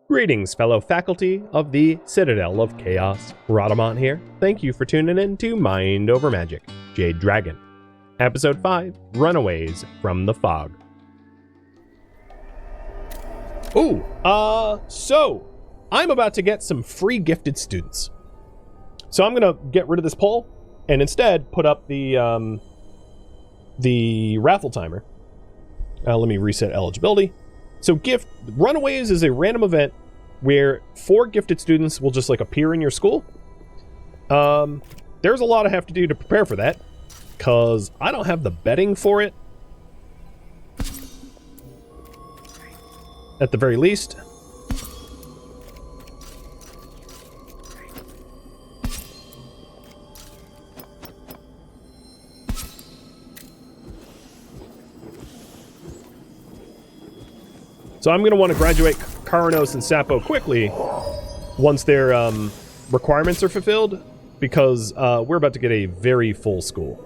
Greetings, fellow faculty of the Citadel of Chaos. Rhadamant here. Thank you for tuning in to Mind Over Magic, Jade Dragon. Episode 5, Runaways from the Fog. Ooh, so I'm about to get some free gifted students. So I'm gonna get rid of this poll and instead put up the raffle timer. Let me reset eligibility. So Runaways is a random event where 4 gifted students will just like appear in your school. There's a lot I have to do to prepare for that, because I don't have the betting for it. At the very least. So I'm going to want to graduate Karnos and Sapo quickly once their requirements are fulfilled, because we're about to get a very full school.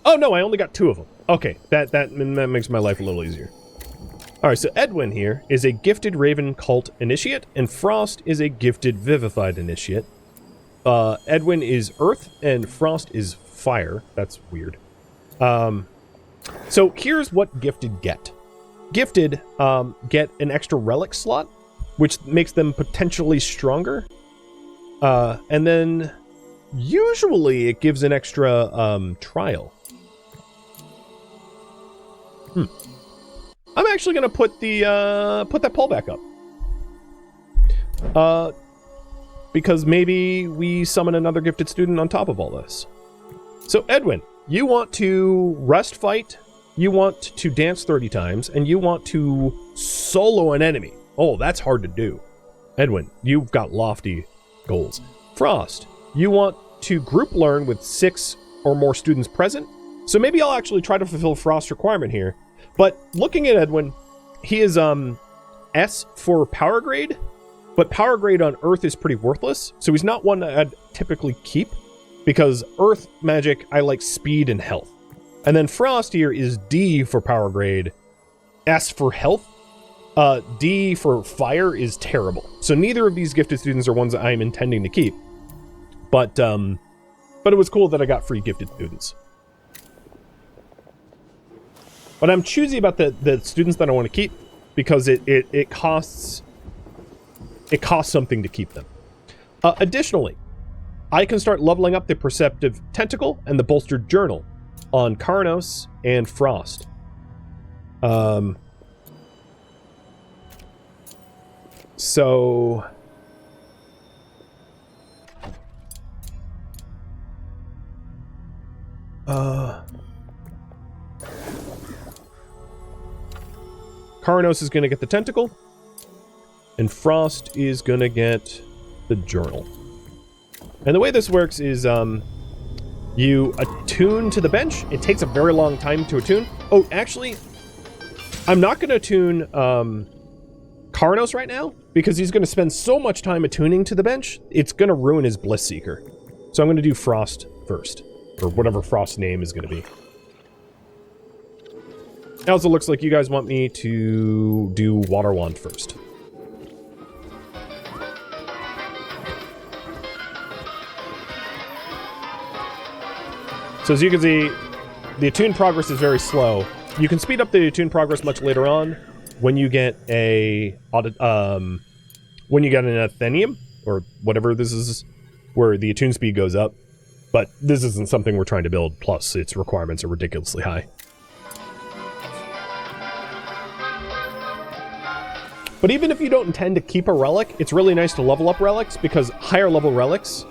Oh no, I only got 2 of them. Okay, that makes my life a little easier. Alright, so Edwin here is a gifted Raven Cult Initiate, and Frost is a gifted Vivified Initiate. Edwin is Earth, and Frost is Fire. That's weird. So here's what Gifted get. Gifted get an extra Relic slot, which makes them potentially stronger. And then usually it gives an extra trial. I'm actually going to put that poll back up. Because maybe we summon another gifted student on top of all this. So Edwin, you want to rest fight, you want to dance 30 times, and you want to solo an enemy. Oh, that's hard to do. Edwin, you've got lofty goals. Frost, you want to group learn with 6 or more students present. So maybe I'll actually try to fulfill Frost's requirement here. But looking at Edwin, he is S for power grade, but power grade on Earth is pretty worthless. So he's not one that I'd typically keep, because Earth magic, I like speed and health. And then Frost here is D for power grade, S for health, D for fire is terrible. So neither of these gifted students are ones that I'm intending to keep. But it was cool that I got free gifted students. But I'm choosy about the students that I want to keep, because it costs something to keep them. Additionally, I can start leveling up the Perceptive Tentacle and the Bolstered Journal on Karnos and Frost. So Karnos is going to get the Tentacle, and Frost is going to get the Journal. And the way this works is, you attune to the bench. It takes a very long time to attune. Oh, actually, I'm not going to attune Karnos right now, because he's going to spend so much time attuning to the bench, it's going to ruin his Bliss Seeker. So I'm going to do Frost first, or whatever Frost's name is going to be. It also looks like you guys want me to do Water Wand first. So as you can see, the attune progress is very slow. You can speed up the attune progress much later on when you get an Athenium, or whatever this is, where the attune speed goes up. But this isn't something we're trying to build, plus its requirements are ridiculously high. But even if you don't intend to keep a relic, it's really nice to level up relics, because higher level relics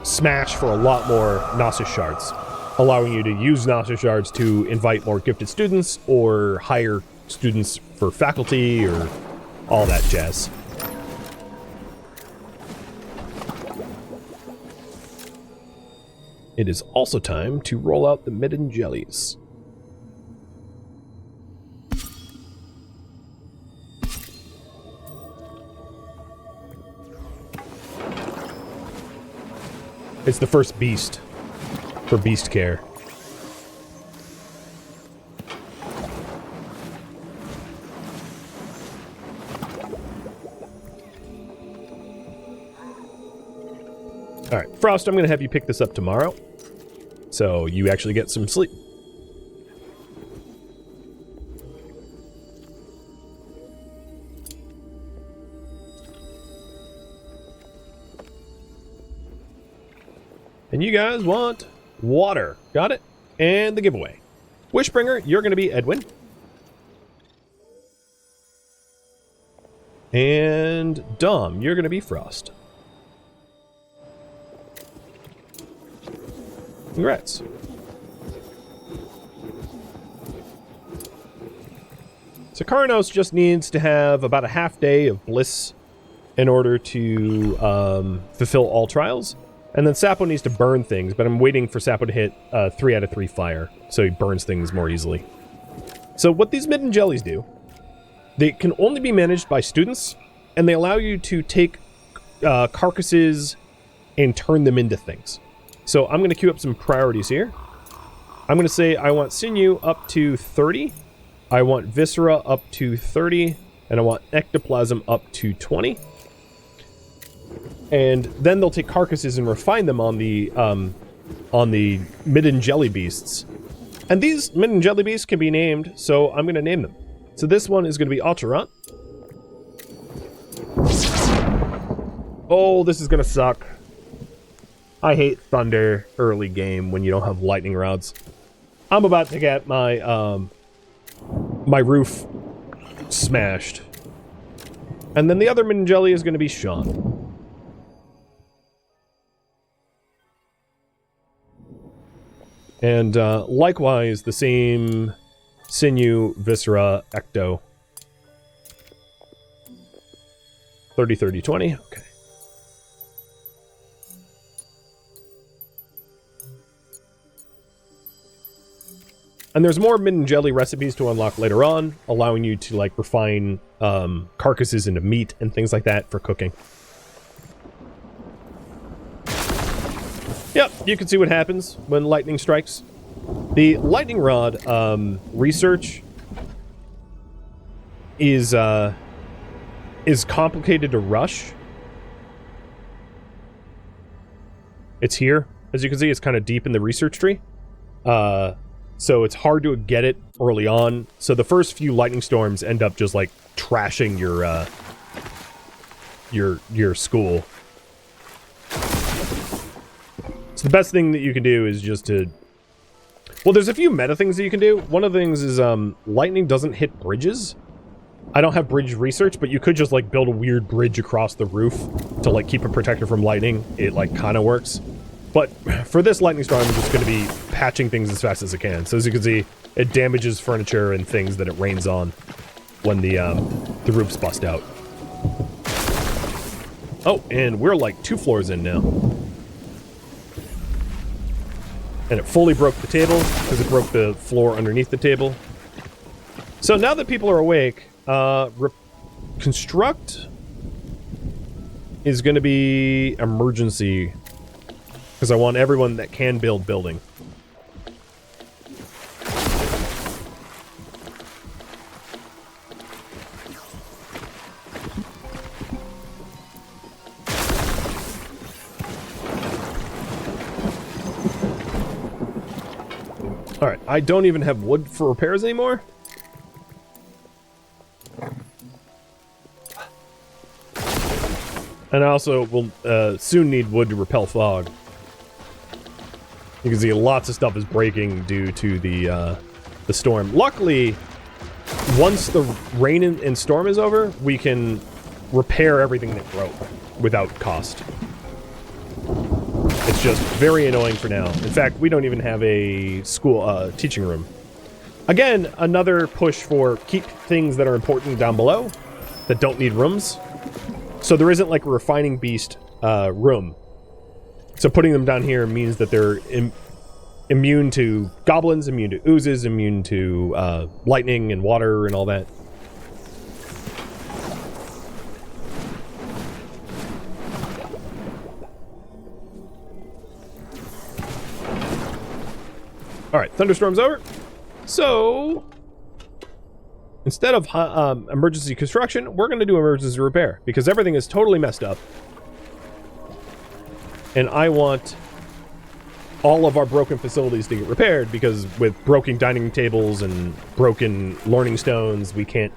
smash for a lot more Gnosis shards, allowing you to use Gnosis shards to invite more gifted students or hire students for faculty or all that jazz. It is also time to roll out the Midden Jellies. It's the first beast for beast care. All right, Frost, I'm going to have you pick this up tomorrow, so you actually get some sleep. And you guys want water. Got it? And the giveaway. Wishbringer, you're going to be Edwin. And Dom, you're going to be Frost. Congrats. So Karnos just needs to have about a half day of bliss in order to fulfill all trials. And then Sapo needs to burn things, but I'm waiting for Sapo to hit 3 out of 3 fire, so he burns things more easily. So what these Midden Jellies do, they can only be managed by students, and they allow you to take carcasses and turn them into things. So I'm going to queue up some priorities here. I'm going to say I want Sinew up to 30, I want Viscera up to 30, and I want Ectoplasm up to 20. And then they'll take carcasses and refine them on the Midden Jelly Beasts. And these Midden Jelly Beasts can be named, so I'm going to name them. So this one is going to be Altruant. Oh, this is going to suck. I hate thunder early game when you don't have lightning rods. I'm about to get my my roof smashed. And then the other Midden Jelly is going to be Sean. And likewise, the same Sinew, Viscera, Ecto. 30, 30, 20. Okay. And there's more Midden Jelly recipes to unlock later on, allowing you to, like, refine carcasses into meat and things like that for cooking. Yep, you can see what happens when lightning strikes. The lightning rod research is complicated to rush. It's here. As you can see, it's kind of deep in the research tree. So it's hard to get it early on. So the first few lightning storms end up just like trashing your school. So the best thing that you can do is just to... Well, there's a few meta things that you can do. One of the things is lightning doesn't hit bridges. I don't have bridge research, but you could just like build a weird bridge across the roof to like keep it protected from lightning. It like kind of works. But for this lightning storm, I'm just going to be patching things as fast as I can. So as you can see, it damages furniture and things that it rains on when the roofs bust out. Oh, and we're like 2 floors in now. And it fully broke the table because it broke the floor underneath the table. So now that people are awake, construct is going to be emergency. Because I want everyone that can build building. Alright, I don't even have wood for repairs anymore. And I also will soon need wood to repel fog. You can see lots of stuff is breaking due to the storm. Luckily, once the rain and storm is over, we can repair everything that broke without cost. It's just very annoying for now. In fact, we don't even have a school teaching room. Again, another push for keep things that are important down below that don't need rooms. So there isn't like a refining beast room. So putting them down here means that they're immune to goblins, immune to oozes, immune to lightning and water and all that. Alright, thunderstorm's over. So, instead of emergency construction, we're going to do emergency repair because everything is totally messed up. And I want all of our broken facilities to get repaired, because with broken dining tables and broken learning stones, we can't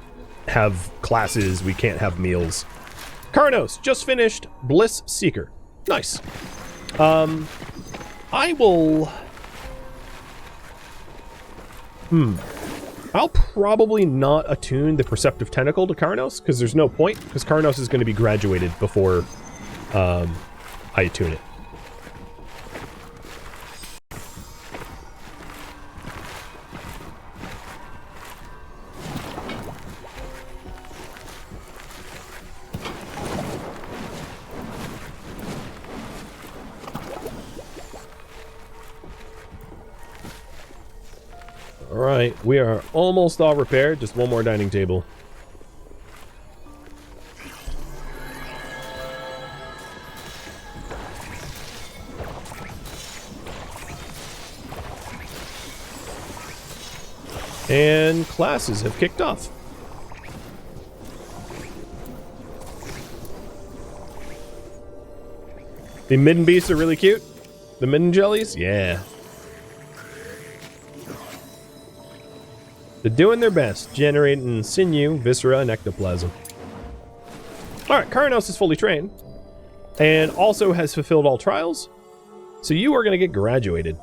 have classes, we can't have meals. Karnos, just finished Bliss Seeker. Nice. I will... I'll probably not attune the Perceptive Tentacle to Karnos, because there's no point, because Karnos is going to be graduated before I attune it. Alright, we are almost all repaired. Just one more dining table. And classes have kicked off. The Midden beasts are really cute. The Midden jellies? Yeah. They're doing their best, generating sinew, viscera, and ectoplasm. Alright, Karnos is fully trained, and also has fulfilled all trials, so you are going to get graduated.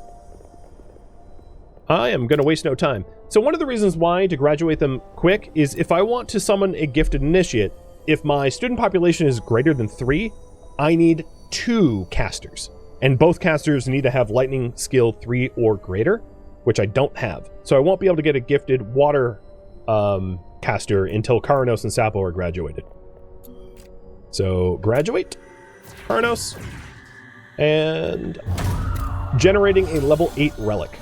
I am going to waste no time. So one of the reasons why to graduate them quick is if I want to summon a gifted initiate, if my student population is greater than 3, I need 2 casters. And both casters need to have lightning skill 3 or greater, which I don't have. So I won't be able to get a gifted water caster until Karnos and Sapo are graduated. So graduate, Karnos, and generating a level 8 relic.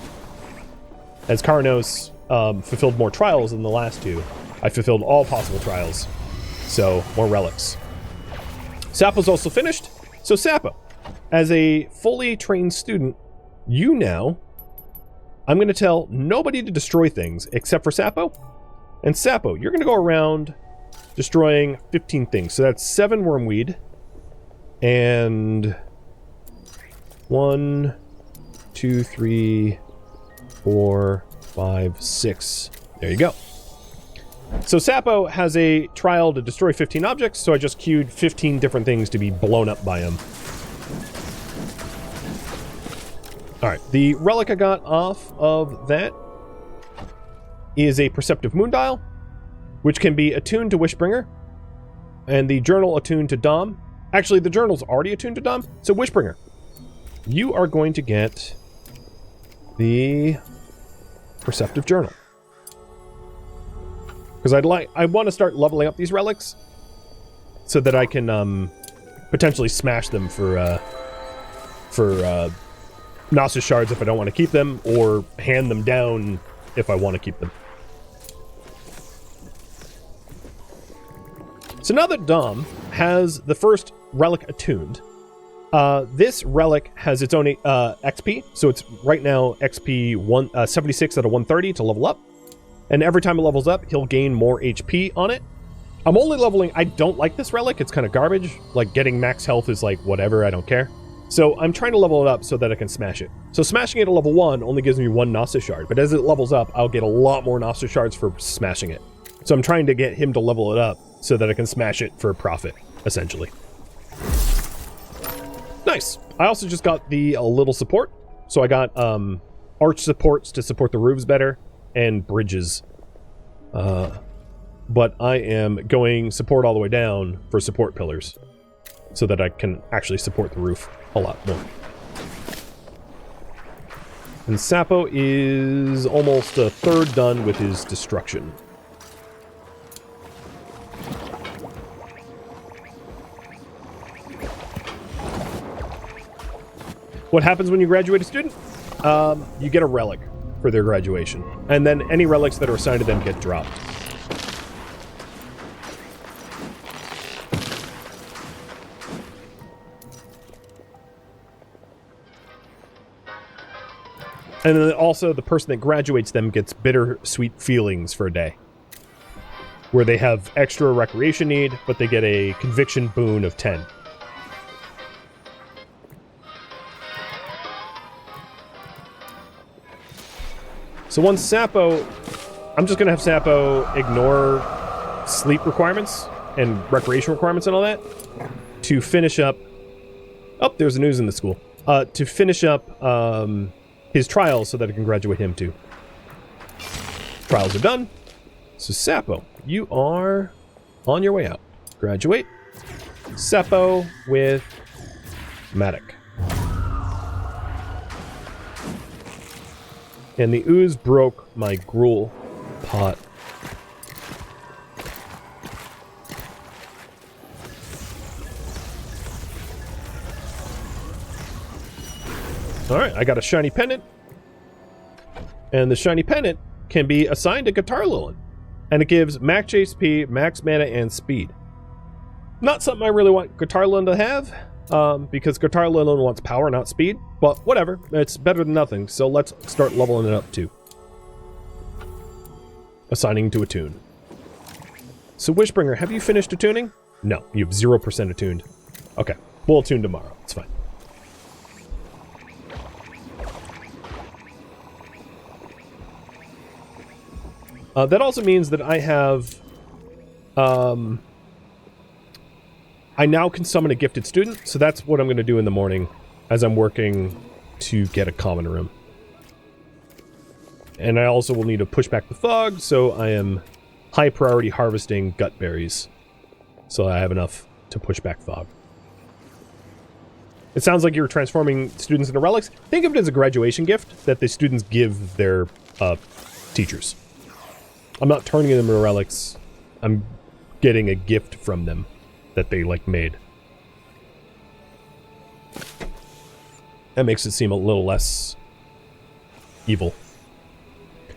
As Karnos fulfilled more trials than the last 2, I fulfilled all possible trials. So more relics. Sapo's also finished. So Sapo, as a fully trained student, you now... I'm going to tell nobody to destroy things except for Sapo. And Sapo, you're going to go around destroying 15 things. So that's 7 wormweed. And 1, 2, 3, 4, 5, 6. There you go. So Sapo has a trial to destroy 15 objects, so I just queued 15 different things to be blown up by him. Alright, the relic I got off of that is a Perceptive Moondial, which can be attuned to Wishbringer, and the journal attuned to Dom. Actually, the journal's already attuned to Dom, so Wishbringer, you are going to get the Perceptive Journal. Because I want to start leveling up these relics so that I can potentially smash them for Gnosis shards if I don't want to keep them, or hand them down if I want to keep them. So now that Dom has the first relic attuned, this relic has its own XP, so it's right now XP 76 out of 130 to level up, and every time it levels up, he'll gain more HP on it. I'm only leveling... I don't like this relic, it's kind of garbage. Like, getting max health is like, whatever, I don't care. So I'm trying to level it up so that I can smash it. So smashing it at level 1 only gives me 1 Gnosis shard, but as it levels up, I'll get a lot more Gnosis shards for smashing it. So I'm trying to get him to level it up so that I can smash it for profit, essentially. Nice. I also just got a little support. So I got arch supports to support the roofs better, and bridges. But I am going support all the way down for support pillars, so that I can actually support the roof a lot more. And Sapo is almost a third done with his destruction. What happens when you graduate a student? You get a relic for their graduation. And then any relics that are assigned to them get dropped. And then also the person that graduates them gets bittersweet feelings for a day, where they have extra recreation need, but they get a conviction boon of 10. So once Sapo... I'm just going to have Sapo ignore sleep requirements and recreation requirements and all that to finish up... Oh, there's the news in the school. To finish up his trials so that I can graduate him too. Trials are done. So Sapo, you are on your way out. Graduate. Sapo with Matic. And the ooze broke my gruel pot. Alright, I got a shiny pendant. And the shiny pendant can be assigned to Guitar Lilin. And it gives max HP, max mana, and speed. Not something I really want Guitar Lilin to have, because Guitar Lilin wants power, not speed. But whatever, it's better than nothing, so let's start leveling it up too. Assigning to attune. So Wishbringer, have you finished attuning? No, you have 0% attuned. Okay, we'll attune tomorrow, it's fine. That also means that I have... I now can summon a gifted student, so that's what I'm going to do in the morning as I'm working to get a common room. And I also will need to push back the fog, so I am high priority harvesting gut berries. So I have enough to push back fog. It sounds like you're transforming students into relics. Think of it as a graduation gift that the students give their teachers. I'm not turning them into relics. I'm getting a gift from them that they, like, made. That makes it seem a little less evil.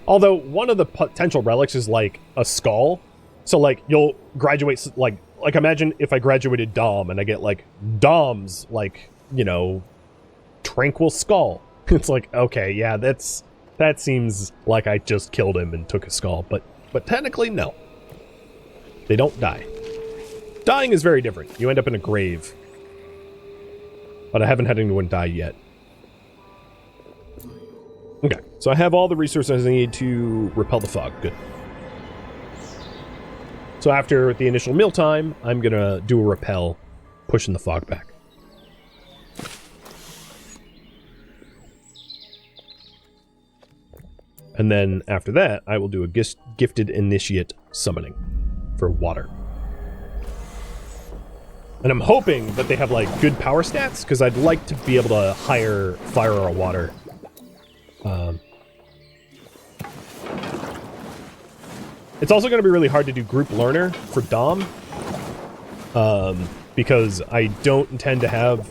Although, one of the potential relics is, like, a skull. So, like, you'll graduate, like imagine if I graduated Dom and I get, like, Dom's, like, you know, tranquil skull. It's like, okay, yeah, that seems like I just killed him and took his skull. But technically, no. They don't die. Dying is very different. You end up in a grave. But I haven't had anyone die yet. Okay, so I have all the resources I need to repel the fog. Good. So after the initial mealtime, I'm gonna do a repel, pushing the fog back. And then after that, I will do a gifted initiate summoning for water. And I'm hoping that they have, like, good power stats, because I'd like to be able to hire fire or water. It's also going to be really hard to do group learner for Dom. Because I don't intend to have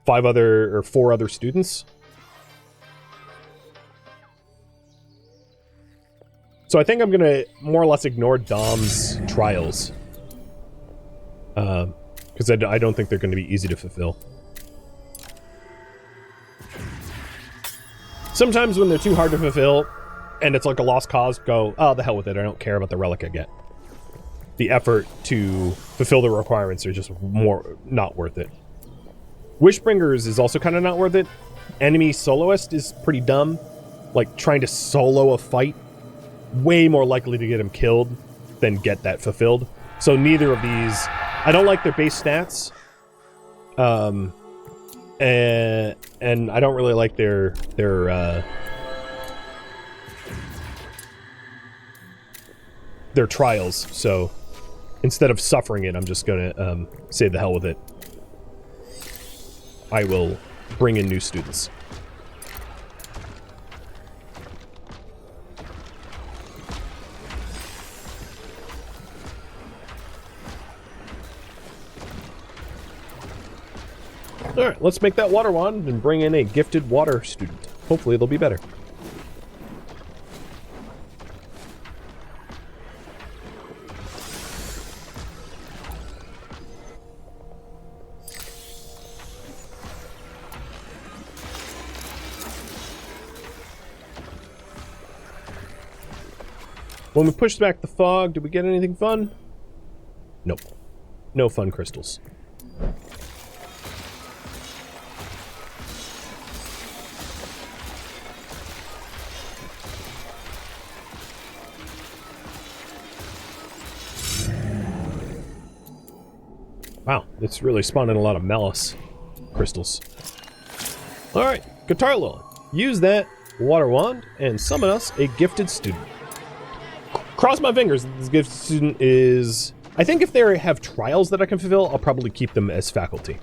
4 other students. So I think I'm going to more or less ignore Dom's trials. Because I don't think they're going to be easy to fulfill. Sometimes when they're too hard to fulfill, and it's like a lost cause, go, oh, the hell with it, I don't care about the relic I get. The effort to fulfill the requirements are just not worth it. Wishbringers is also kind of not worth it. Enemy soloist is pretty dumb. Like, trying to solo a fight, way more likely to get him killed than get that fulfilled. So neither of these... I don't like their base stats. And I don't really like their trials, so instead of suffering it, I'm just gonna say the hell with it. I will bring in new students. Alright, let's make that water wand and bring in a gifted water student. Hopefully they'll be better. When we pushed back the fog, did we get anything fun? Nope. No fun crystals. Wow, it's really spawning a lot of malice crystals. Alright, Guitar Lilith. Use that water wand and summon us a gifted student. Cross my fingers that this gifted student is... I think if they have trials that I can fulfill, I'll probably keep them as faculty.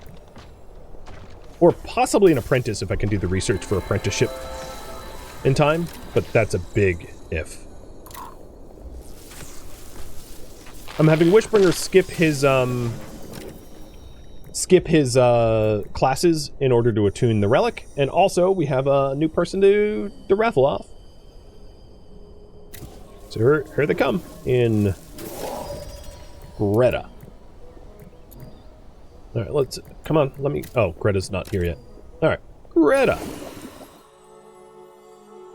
Or possibly an apprentice if I can do the research for apprenticeship in time, but that's a big if. I'm having Wishbringer skip his classes in order to attune the relic, and also we have a new person to raffle off. So here they come in Greta. All right, let's come on. Let me. Oh, Greta's not here yet. All right, Greta.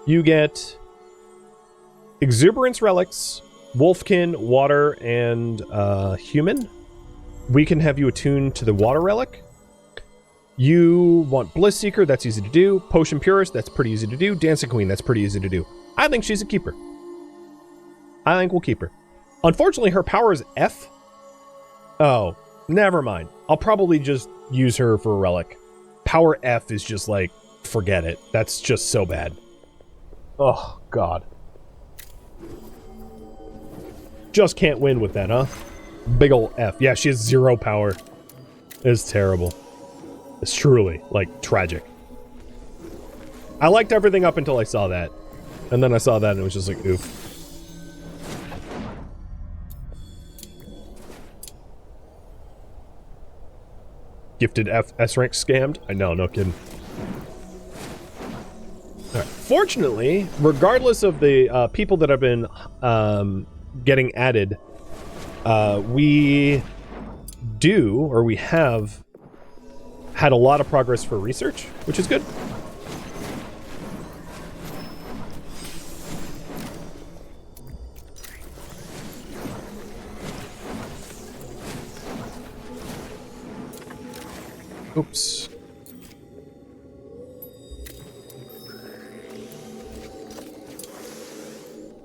You get Exuberance Relics, Wolfkin, Water, and Human. We can have you attuned to the Water Relic. You want Bliss Seeker, that's easy to do. Potion Purist, that's pretty easy to do. Dancing Queen, that's pretty easy to do. I think she's a keeper. I think we'll keep her. Unfortunately, her power is F. Oh, never mind. I'll probably just use her for a relic. Power F is just like, forget it. That's just so bad. Oh, God. Just can't win with that, huh? Big ol' F. Yeah, she has 0 power. It's terrible. It's truly, like, tragic. I liked everything up until I saw that. And then I saw that and it was just like, oof. Gifted S rank scammed? I know, no kidding. Alright. Fortunately, regardless of the people that have been getting added, we have had a lot of progress for research, which is good. Oops.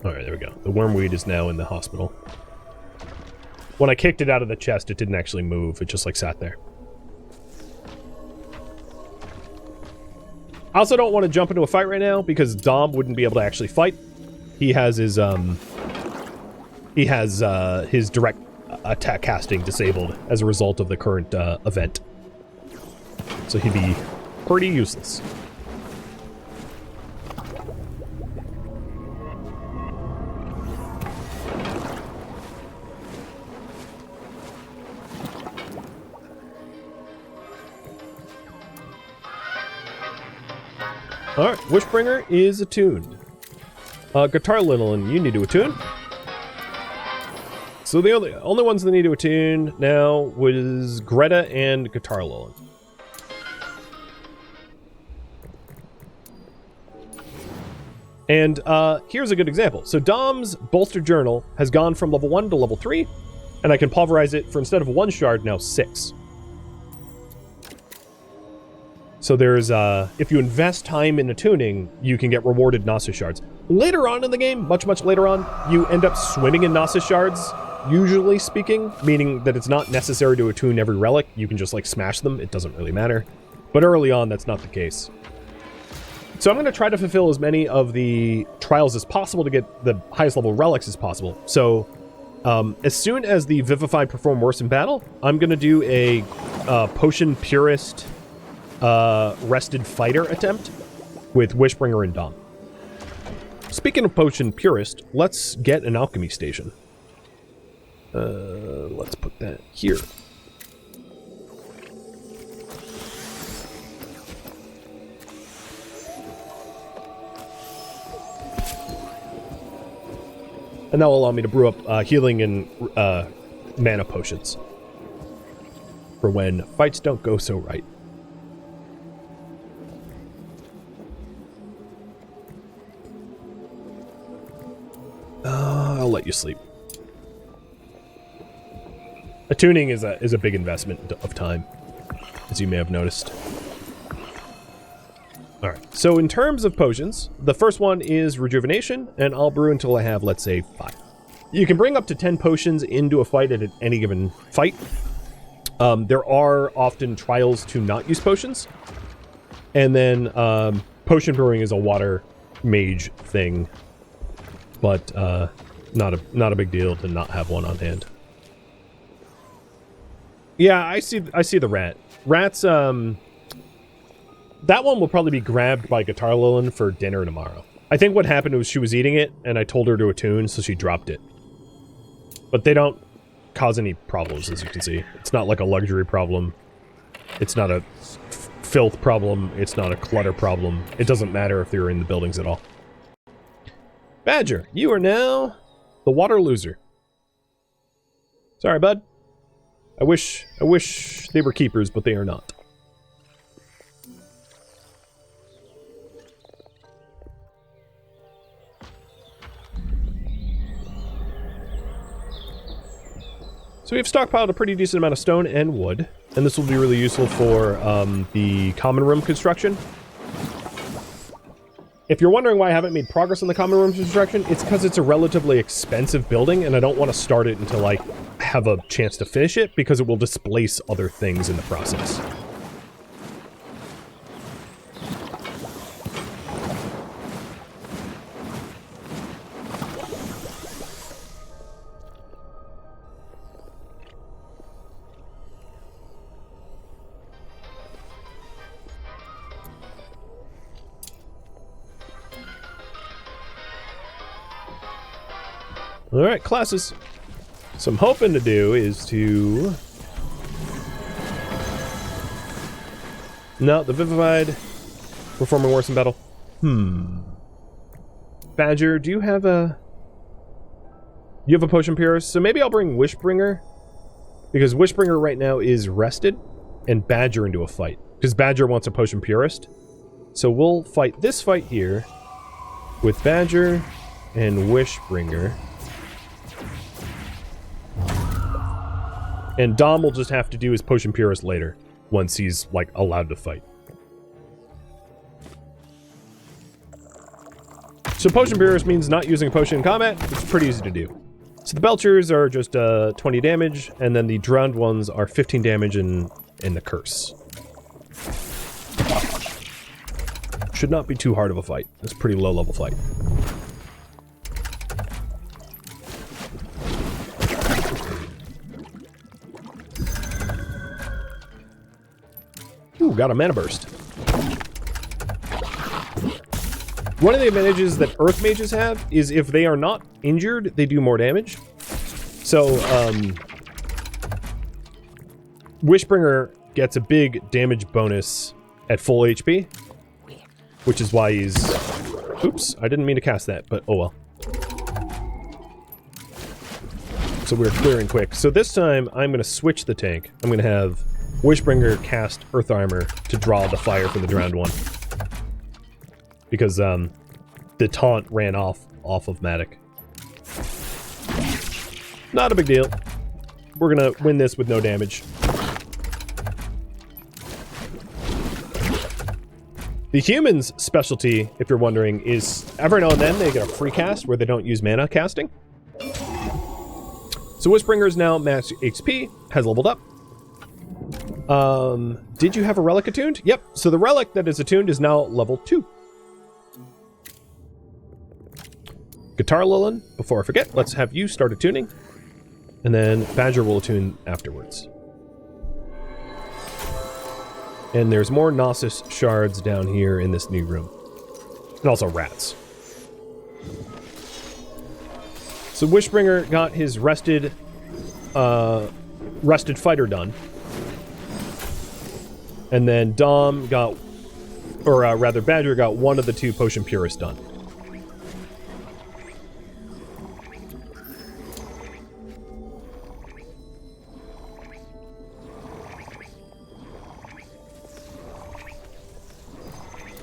Alright, there we go. The wormweed is now in the hospital. When I kicked it out of the chest, it didn't actually move. It just, like, sat there. I also don't want to jump into a fight right now, because Dom wouldn't be able to actually fight. He has his direct attack casting disabled as a result of the current event. So he'd be pretty useless. Alright, Wishbringer is attuned. Guitar Lilith, you need to attune. So the only ones that need to attune now was Greta and Guitar Lilith. And here's a good example. So Dom's Bolster Journal has gone from level 1 to level 3, and I can pulverize it for, instead of 1 shard, now 6. So there's, if you invest time in attuning, you can get rewarded Gnosis shards. Later on in the game, much later on, you end up swimming in Gnosis shards, usually speaking, meaning that it's not necessary to attune every relic. You can just, like, smash them. It doesn't really matter. But early on, that's not the case. So I'm going to try to fulfill as many of the trials as possible to get the highest level relics as possible. So as soon as the Vivified perform worse in battle, I'm going to do a Potion Purist Rested Fighter attempt with Wishbringer and Dom. Speaking of Potion Purist, let's get an Alchemy station. Let's put that here. And that will allow me to brew up healing and mana potions for when fights don't go so right. I'll let you sleep. Attuning is a big investment of time, as you may have noticed. Alright, so in terms of potions, the first one is Rejuvenation, and I'll brew until I have, let's say, 5. You can bring up to 10 potions into a fight at any given fight. There are often trials to not use potions. And then potion brewing is a water mage thing. But not a big deal to not have one on hand. Yeah, I see the rat. Rats, that one will probably be grabbed by Guitar Lilin for dinner tomorrow. I think what happened was she was eating it, and I told her to attune, so she dropped it. But they don't cause any problems, as you can see. It's not like a luxury problem. It's not a filth problem. It's not a clutter problem. It doesn't matter if they're in the buildings at all. Badger, you are now the water loser. Sorry, bud. I wish they were keepers, but they are not. So we've stockpiled a pretty decent amount of stone and wood, and this will be really useful for the common room construction. If you're wondering why I haven't made progress on the common room construction, it's because it's a relatively expensive building, and I don't want to start it until I have a chance to finish it, because it will displace other things in the process. Alright, classes. So I'm hoping to do is to... No, the Vivified. Performing worse in battle. Badger, do you have a... You have a Potion Purist? So maybe I'll bring Wishbringer. Because Wishbringer right now is rested. And Badger into a fight. Because Badger wants a Potion Purist. So we'll fight this fight here. With Badger and Wishbringer. And Dom will just have to do his Potion Purist later, once he's, like, allowed to fight. So Potion Purist means not using a potion in combat. It's pretty easy to do. So the Belchers are just 20 damage, and then the Drowned ones are 15 damage in the Curse. Should not be too hard of a fight. It's a pretty low-level fight. Ooh, got a mana burst. One of the advantages that Earth Mages have is if they are not injured, they do more damage. So, Wishbringer gets a big damage bonus at full HP, which is why he's... Oops, I didn't mean to cast that, but oh well. So we're clearing quick. So this time, I'm going to switch the tank. I'm going to have Wishbringer cast Earth Armor to draw the fire from the Drowned one. Because, the taunt ran off of Matic. Not a big deal. We're gonna win this with no damage. The humans' specialty, if you're wondering, is every now and then they get a free cast where they don't use mana casting. So Wishbringer is now max HP, has leveled up. Did you have a relic attuned? Yep, so the relic that is attuned is now level 2. Guitar Lilin, before I forget, let's have you start attuning. And then Badger will attune afterwards. And there's more Gnosis shards down here in this new room. And also rats. So Wishbringer got his rested fighter done. And then Dom got, or rather Badger got one of the 2 Potion Purists done.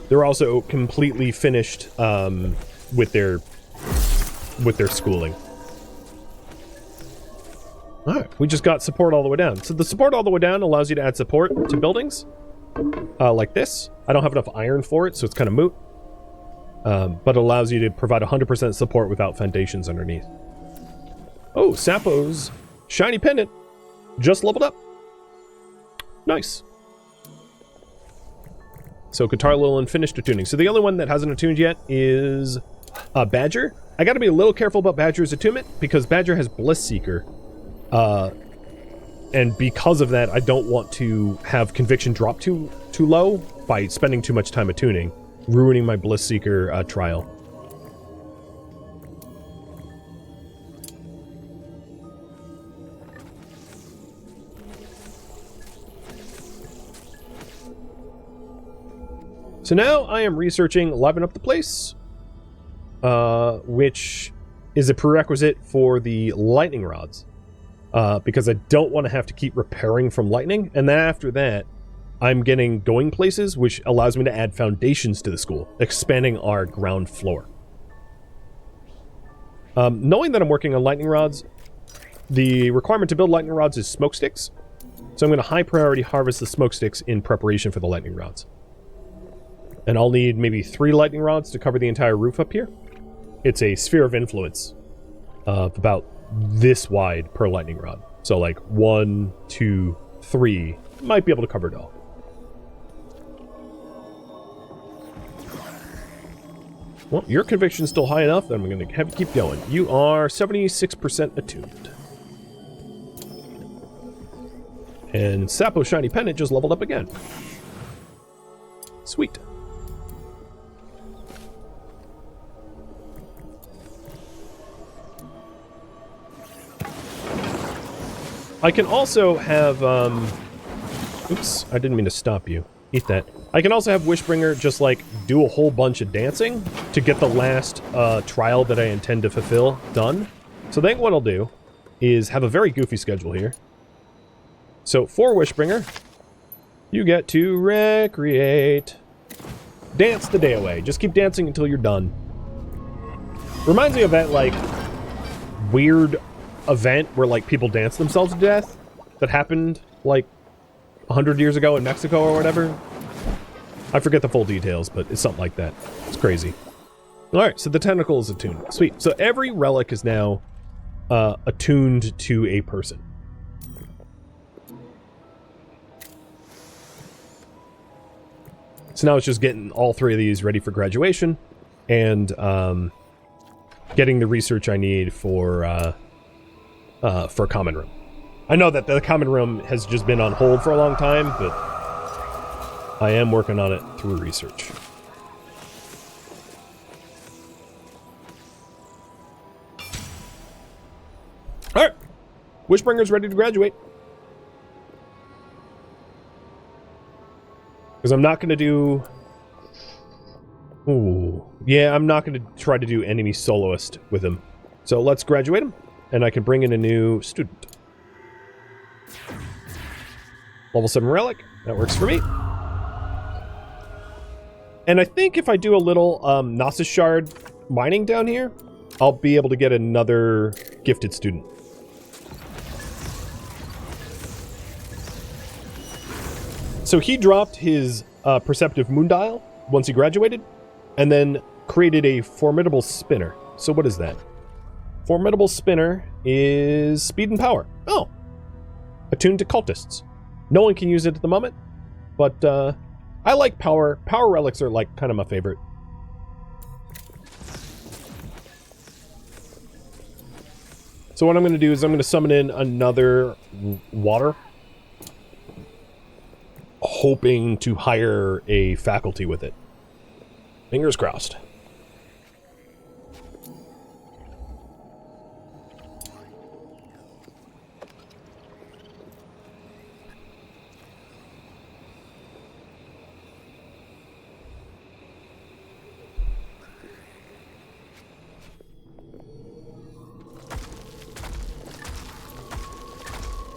They're also completely finished with their schooling. Alright, we just got support all the way down. So the support all the way down allows you to add support to buildings. Like this. I don't have enough iron for it, so it's kind of moot. But it allows you to provide 100% support without foundations underneath. Oh, Sapo's shiny pendant just leveled up. Nice. So Guitar Lilin finished attuning. So the only one that hasn't attuned yet is Badger. I got to be a little careful about Badger's attunement because Badger has Bliss Seeker. And because of that, I don't want to have Conviction drop too low by spending too much time attuning, ruining my Bliss Seeker trial. So now I am researching Liven Up the Place, which is a prerequisite for the lightning rods, because I don't want to have to keep repairing from lightning. And then after that, I'm getting Going Places, which allows me to add foundations to the school, expanding our ground floor. Knowing that I'm working on lightning rods, the requirement to build lightning rods is smoke sticks. So I'm going to high priority harvest the smoke sticks in preparation for the lightning rods. And I'll need maybe 3 lightning rods to cover the entire roof up here. It's a sphere of influence of about this wide per lightning rod. So like 1, 2, 3 might be able to cover it all. Well, your conviction's still high enough, then I'm going to have to keep going. You are 76% attuned. And Sapo Shiny Pendant just leveled up again. Sweet. I can also have, oops, I didn't mean to stop you. Eat that. I can also have Wishbringer just, like, do a whole bunch of dancing to get the last trial that I intend to fulfill done. So I think what I'll do is have a very goofy schedule here. So for Wishbringer, you get to recreate. Dance the day away. Just keep dancing until you're done. Reminds me of that, like, weird event where, like, people dance themselves to death that happened, like, 100 years ago in Mexico or whatever. I forget the full details, but it's something like that. It's crazy. Alright, so the tentacle is attuned. Sweet. So every relic is now attuned to a person. So now it's just getting all 3 of these ready for graduation and getting the research I need for Common Room. I know that the Common Room has just been on hold for a long time, but I am working on it through research. Alright. Wishbringer's ready to graduate. Because I'm not going to do... Ooh. Yeah, I'm not going to try to do enemy soloist with him. So let's graduate him, and I can bring in a new student. Level 7 Relic. That works for me. And I think if I do a little Gnosis Shard mining down here, I'll be able to get another gifted student. So he dropped his Perceptive Moondial once he graduated, and then created a Formidable Spinner. So what is that? Formidable Spinner is Speed and Power. Oh. Attuned to cultists. No one can use it at the moment, but I like power. Power relics are like kind of my favorite. So what I'm going to do is I'm going to summon in another water, hoping to hire a faculty with it. Fingers crossed.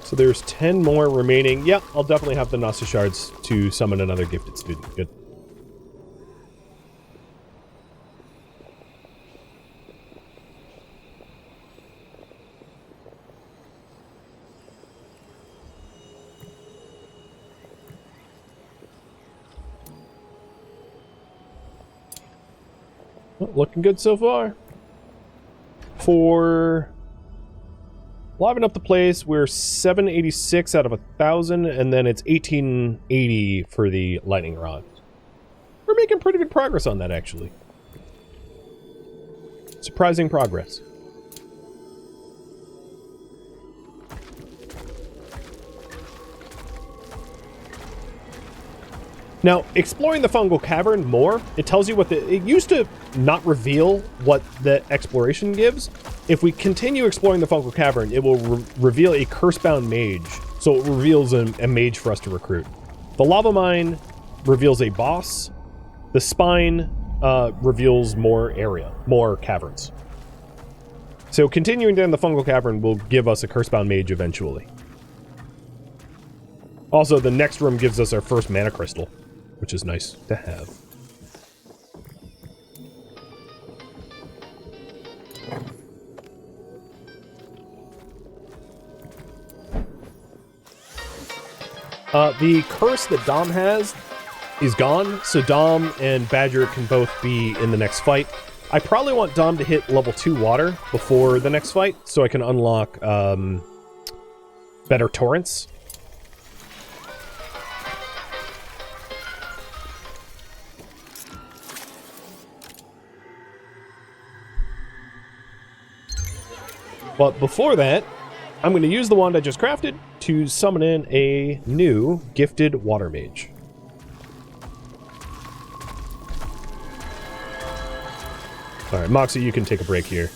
So there's 10 more remaining. Yeah, I'll definitely have the Gnosis Shards to summon another gifted student. Good. Well, looking good so far. For liven up the place. We're 786 out of 1,000, and then it's 1880 for the lightning rod. We're making pretty good progress on that, actually. Surprising progress. Now, exploring the Fungal Cavern more, it tells you what it used to not reveal what the exploration gives. If we continue exploring the Fungal Cavern, it will reveal a curse-bound mage. So it reveals a mage for us to recruit. The lava mine reveals a boss. The spine reveals more area, more caverns. So continuing down the Fungal Cavern will give us a curse-bound mage eventually. Also, the next room gives us our first mana crystal, which is nice to have. The curse that Dom has is gone, so Dom and Badger can both be in the next fight. I probably want Dom to hit level 2 water before the next fight, so I can unlock better torrents. But before that, I'm going to use the wand I just crafted to summon in a new gifted water mage. Alright, Moxie, you can take a break here.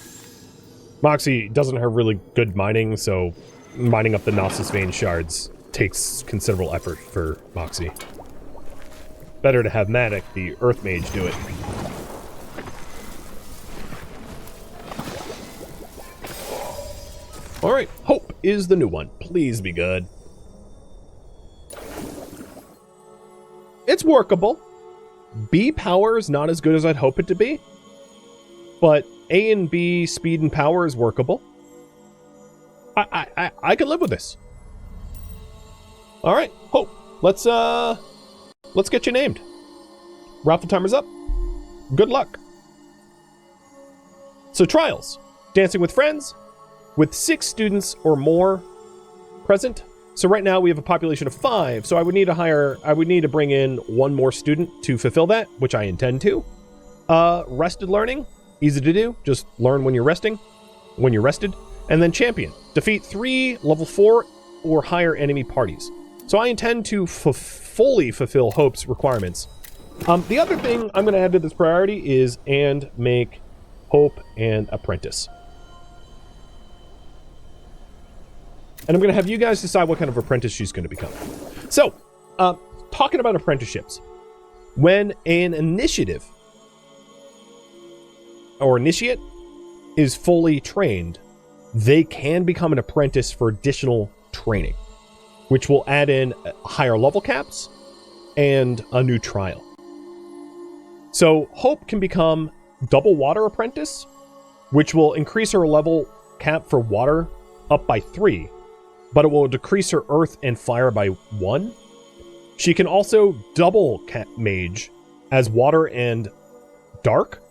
Moxie doesn't have really good mining, so mining up the Gnosis Vein shards takes considerable effort for Moxie. Better to have Matic, the Earth Mage, do it. Alright, Hope is the new one. Please be good. It's workable. B power is not as good as I'd hope it to be. But A and B speed and power is workable. I could live with this. Alright, Hope. Let's get you named. Raffle timer's up. Good luck. So trials. Dancing with friends. With 6 students or more present. So right now we have a population of 5, so I would need to bring in 1 more student to fulfill that, which I intend to. Rested learning, easy to do, just learn when you're rested. And then champion, defeat 3 level 4 or higher enemy parties. So I intend to fully fulfill Hope's requirements. The other thing I'm going to add to this priority is and make Hope an apprentice. And I'm going to have you guys decide what kind of apprentice she's going to become. So, talking about apprenticeships. When an initiative or initiate is fully trained, they can become an apprentice for additional training, which will add in higher level caps and a new trial. So, Hope can become double water apprentice, which will increase her level cap for water up by 3. But it will decrease her earth and fire by 1. She can also double cap mage as water and dark,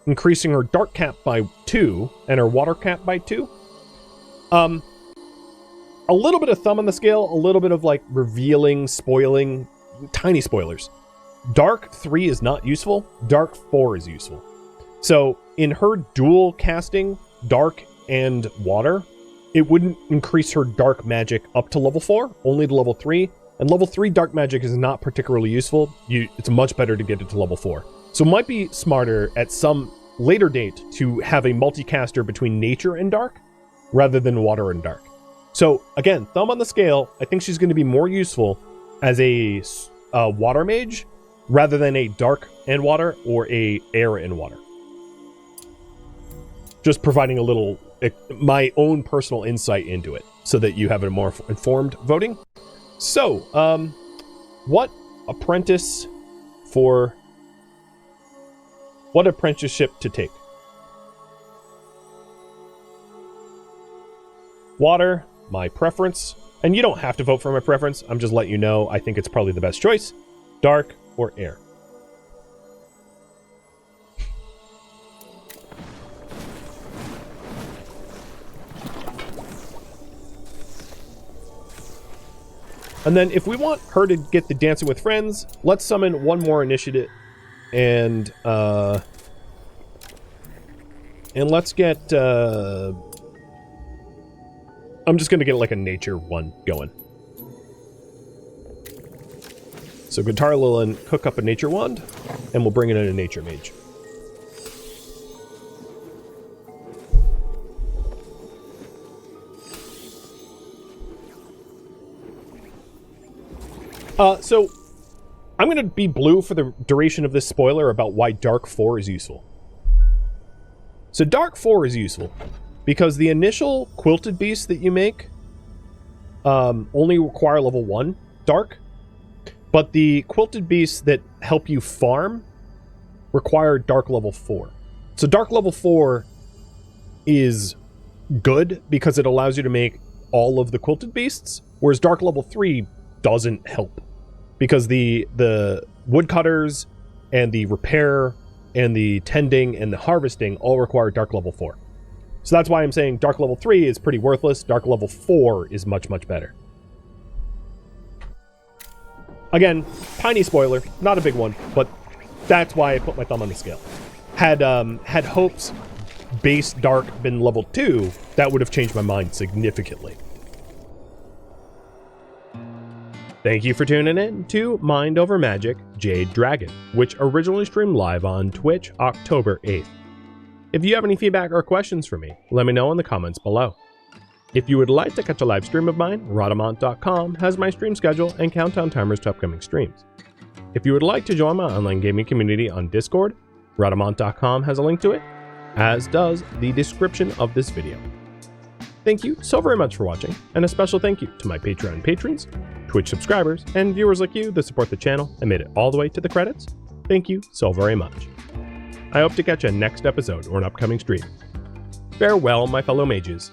increasing her dark cap by 2 and her water cap by 2. A little bit of thumb on the scale, a little bit of like revealing, spoiling, tiny spoilers. Dark 3 is not useful, Dark 4 is useful. So in her dual casting, dark and water, it wouldn't increase her dark magic up to level 4, only to level 3. And level 3 dark magic is not particularly useful. It's much better to get it to level 4. So it might be smarter at some later date to have a multicaster between nature and dark rather than water and dark. So again, thumb on the scale, I think she's going to be more useful as a water mage rather than a dark and water or a air and water. Just providing a little my own personal insight into it so that you have a more informed voting. So, what apprenticeship to take? Water, my preference. And you don't have to vote for my preference. I'm just letting you know I think it's probably the best choice. Dark or air. And then if we want her to get the Dancing with Friends, let's summon one more initiative. And let's get... I'm just going to get like a nature one going. So Guitar Lilin, cook up a nature wand, and we'll bring in a nature mage. So I'm going to be blue for the duration of this spoiler about why Dark 4 is useful. So Dark 4 is useful because the initial quilted beasts that you make only require level 1 Dark, but the quilted beasts that help you farm require Dark level 4. So Dark level 4 is good because it allows you to make all of the quilted beasts, whereas Dark level 3 doesn't help. Because the woodcutters and the repair and the tending and the harvesting all require Dark level 4. So that's why I'm saying Dark level 3 is pretty worthless. Dark level 4 is much, much better. Again, tiny spoiler, not a big one, but that's why I put my thumb on the scale. Had Hope's base Dark been level 2, that would have changed my mind significantly. Thank you for tuning in to Mind Over Magic Jade Dragon, which originally streamed live on Twitch October 8th. If you have any feedback or questions for me, let me know in the comments below. If you would like to catch a live stream of mine, Rhadamant.com has my stream schedule and countdown timers to upcoming streams. If you would like to join my online gaming community on Discord, Rhadamant.com has a link to it, as does the description of this video. Thank you so very much for watching, and a special thank you to my Patreon patrons, Twitch subscribers, and viewers like you that support the channel and made it all the way to the credits. Thank you so very much. I hope to catch you next episode or an upcoming stream. Farewell, my fellow mages,